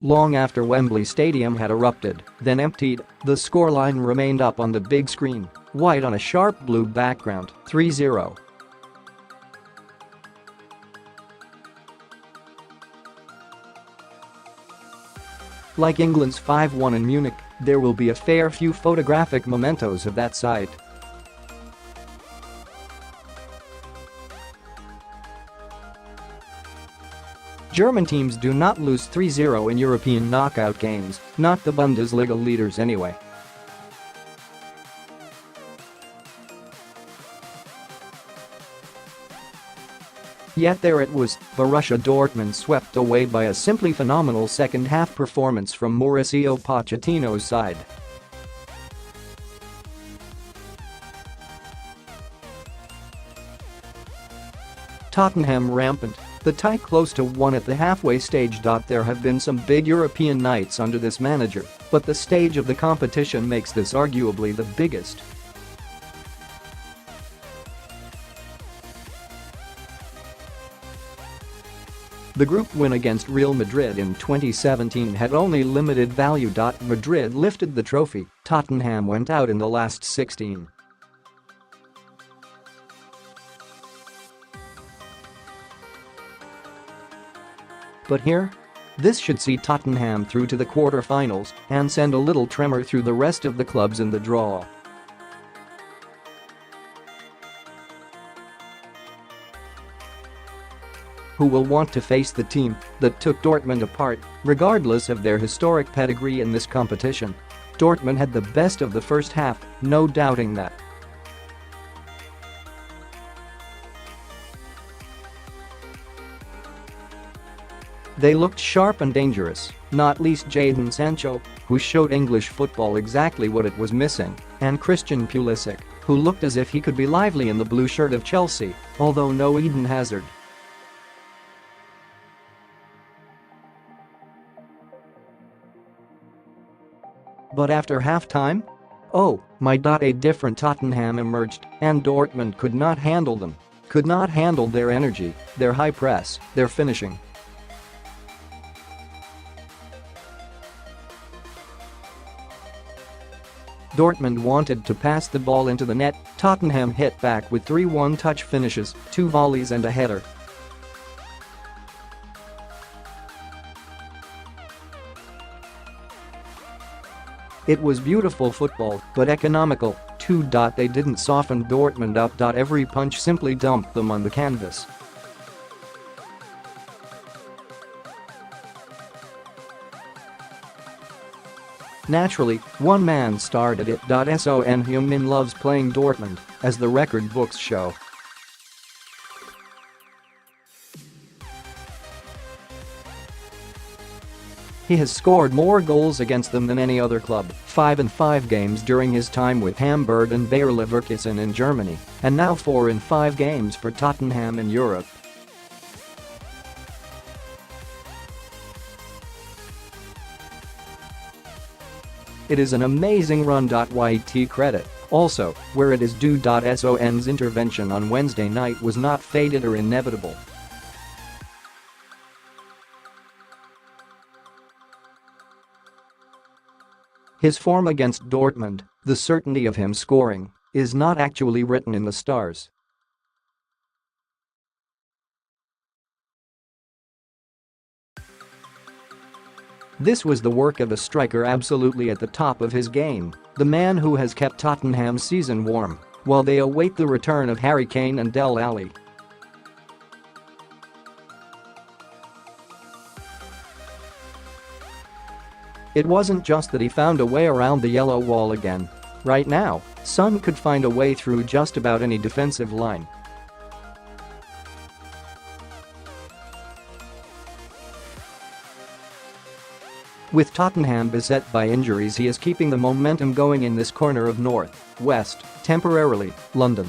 Long after Wembley Stadium had erupted, then emptied, the scoreline remained up on the big screen, white on a sharp blue background, 3-0. Like England's 5-1 in Munich, there will be a fair few photographic mementos of that sight. German teams do not lose 3-0 in European knockout games, not the Bundesliga leaders anyway. Yet there it was, Borussia Dortmund swept away by a simply phenomenal second-half performance from Mauricio Pochettino's side. Tottenham rampant. The tie close to 1 at the halfway stage. There have been some big European nights under this manager, but the stage of the competition makes this arguably the biggest. The group win against Real Madrid in 2017 had only limited value. Madrid lifted the trophy, Tottenham went out in the last 16. But here? This should see Tottenham through to the quarter-finals and send a little tremor through the rest of the clubs in the draw. Who will want to face the team that took Dortmund apart, regardless of their historic pedigree in this competition? Dortmund had the best of the first half, no doubting that. They looked sharp and dangerous, not least Jadon Sancho, who showed English football exactly what it was missing, and Christian Pulisic, who looked as if he could be lively in the blue shirt of Chelsea, although no Eden Hazard. But after half-time? Oh, my.A different Tottenham emerged, and Dortmund could not handle them. Could not handle their energy, their high press, their finishing. Dortmund wanted to pass the ball into the net, Tottenham hit back with 3 one-touch finishes, 2 volleys and a header. It was beautiful football, but economical, too.They didn't soften Dortmund up. Every punch simply dumped them on the canvas. Naturally, one man started it.Son. Heung-min loves playing Dortmund, as the record books show. He has scored more goals against them than any other club, 5 in 5 games during his time with Hamburg and Bayer Leverkusen in Germany, and now 4 in 5 games for Tottenham in Europe. It is an amazing run.Yet credit, also, where it is due.Son's intervention on Wednesday night was not fated or inevitable. His form against Dortmund, the certainty of him scoring, is not actually written in the stars. This was the work of a striker absolutely at the top of his game, the man who has kept Tottenham's season warm while they await the return of Kane and Alli. It wasn't just that he found a way around the yellow wall again. Right now, Son could find a way through just about any defensive line. With Tottenham beset by injuries, he is keeping the momentum going in this corner of North, West, temporarily, London.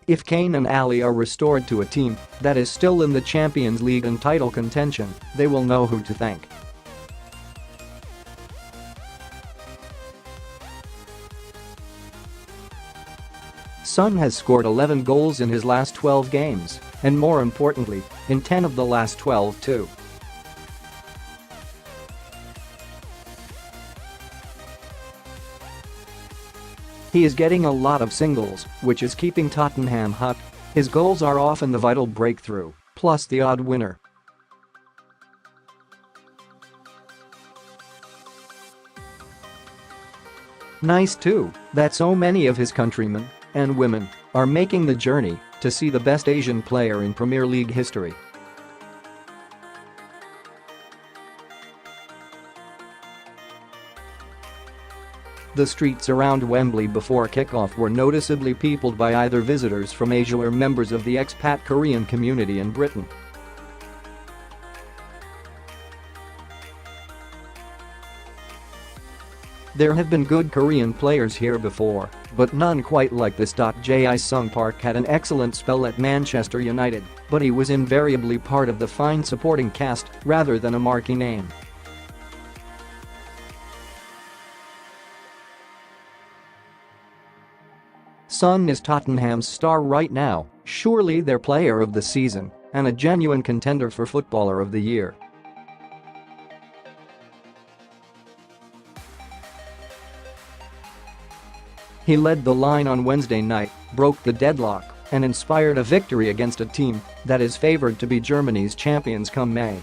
If Kane and Alli are restored to a team that is still in the Champions League and title contention, they will know who to thank. Son has scored 11 goals in his last 12 games, and more importantly, in 10 of the last 12 too. He is getting a lot of singles, which is keeping Tottenham hot. His goals are often the vital breakthrough, plus the odd winner. Nice too that so many of his countrymen and women are making the journey to see the best Asian player in Premier League history. The streets around Wembley before kickoff were noticeably peopled by either visitors from Asia or members of the expat Korean community in Britain. There have been good Korean players here before, but none quite like this. Jae-sung Park had an excellent spell at Manchester United, but he was invariably part of the fine supporting cast rather than a marquee name. Son is Tottenham's star right now, surely their player of the season, and a genuine contender for Footballer of the Year. He led the line on Wednesday night, broke the deadlock, and inspired a victory against a team that is favored to be Germany's champions come May.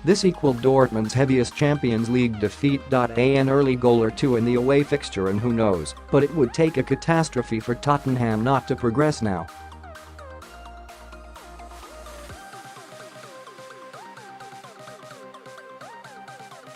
This equaled Dortmund's heaviest Champions League defeat. An early goal or two in the away fixture, and who knows, but it would take a catastrophe for Tottenham not to progress now.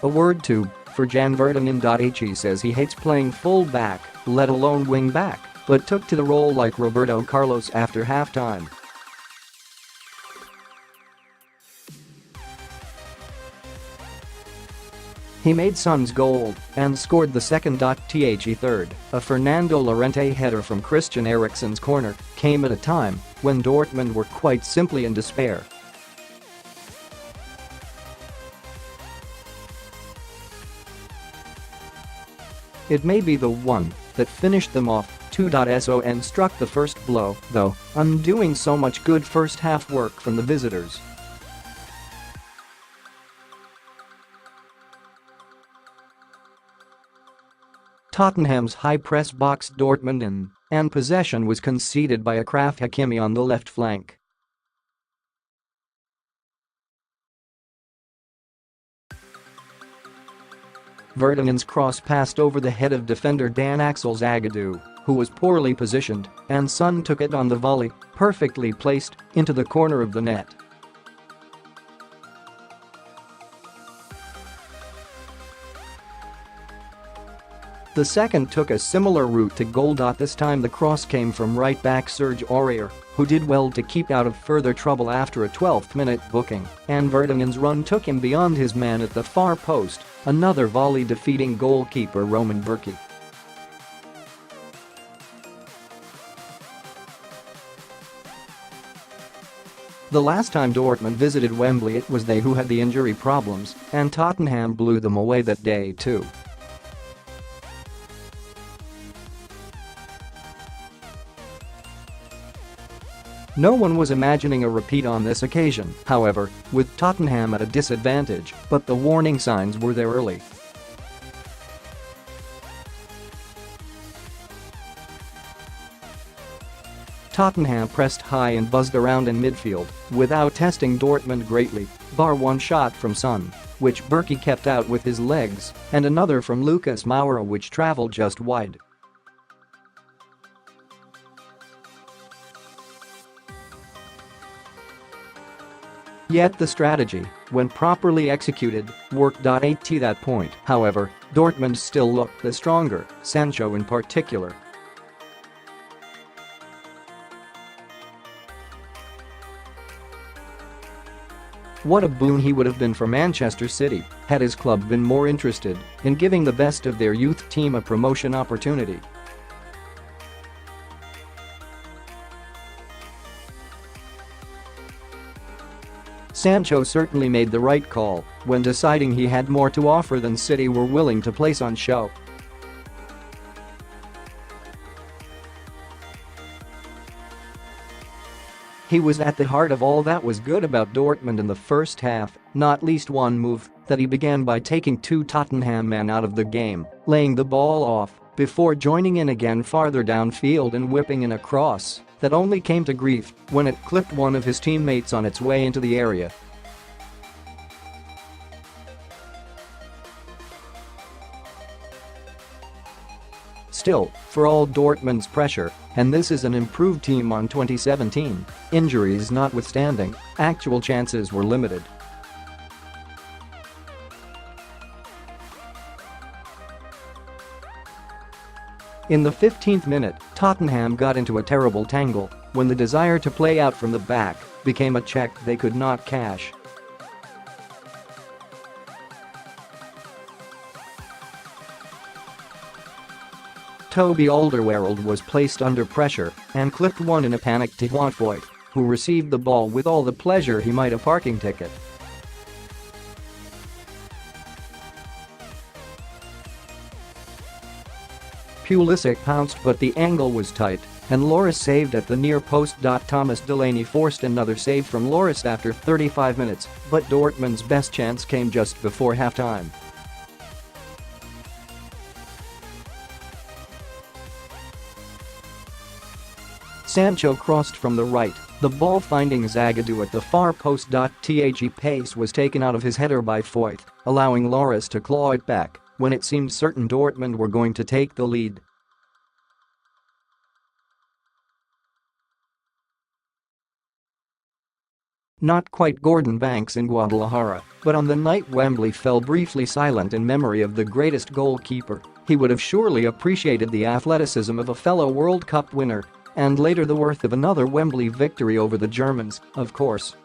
A word too for Jan Vertonghen. He says he hates playing full back, let alone wing back, but took to the role like Roberto Carlos after halftime. He made Son's goal and scored the second.The third, a Fernando Llorente header from Christian Eriksen's corner, came at a time when Dortmund were quite simply in despair. It may be the one that finished them off, too.Son struck the first blow, though, undoing so much good first-half work from the visitors. Tottenham's high-press boxed Dortmund in, and possession was conceded by Achraf Hakimi on the left flank. Vertonghen's cross passed over the head of defender Dan Axel Zagadou, who was poorly positioned, and Son took it on the volley, perfectly placed, into the corner of the net. The second took a similar route to goal. This time the cross came from right-back Serge Aurier, who did well to keep out of further trouble after a 12th-minute booking, and Vertonghen's run took him beyond his man at the far post, another volley defeating goalkeeper Roman Bürki. The last time Dortmund visited Wembley, it was they who had the injury problems, and Tottenham blew them away that day too. No one was imagining a repeat on this occasion, however, with Tottenham at a disadvantage, but the warning signs were there early. Tottenham pressed high and buzzed around in midfield, without testing Dortmund greatly, bar one shot from Son, which Bürki kept out with his legs, and another from Lucas Moura which travelled just wide. Yet the strategy, when properly executed, worked. At that point, however, Dortmund still looked the stronger, Sancho in particular. What a boon he would have been for Manchester City had his club been more interested in giving the best of their youth team a promotion opportunity. Sancho certainly made the right call when deciding he had more to offer than City were willing to place on show. He was at the heart of all that was good about Dortmund in the first half, not least one move that he began by taking two Tottenham men out of the game, laying the ball off before joining in again farther downfield and whipping in a cross that only came to grief when it clipped one of his teammates on its way into the area. Still, for all Dortmund's pressure, and this is an improved team on 2017, injuries notwithstanding, actual chances were limited. In the 15th minute, Tottenham got into a terrible tangle when the desire to play out from the back became a check they could not cash. Toby Alderweireld was placed under pressure and clipped one in a panic to Voigt, who received the ball with all the pleasure he might a parking ticket. Pulisic pounced but the angle was tight and Lloris saved at the near post. Thomas Delaney forced another save from Lloris after 35 minutes, but Dortmund's best chance came just before halftime. Sancho crossed from the right, the ball finding Zagadou at the far post. The pace was taken out of his header by Voigt, allowing Lloris to claw it back when it seemed certain Dortmund were going to take the lead. Not quite Gordon Banks in Guadalajara, but on the night Wembley fell briefly silent in memory of the greatest goalkeeper, he would have surely appreciated the athleticism of a fellow World Cup winner. And later the worth of another Wembley victory over the Germans, of course.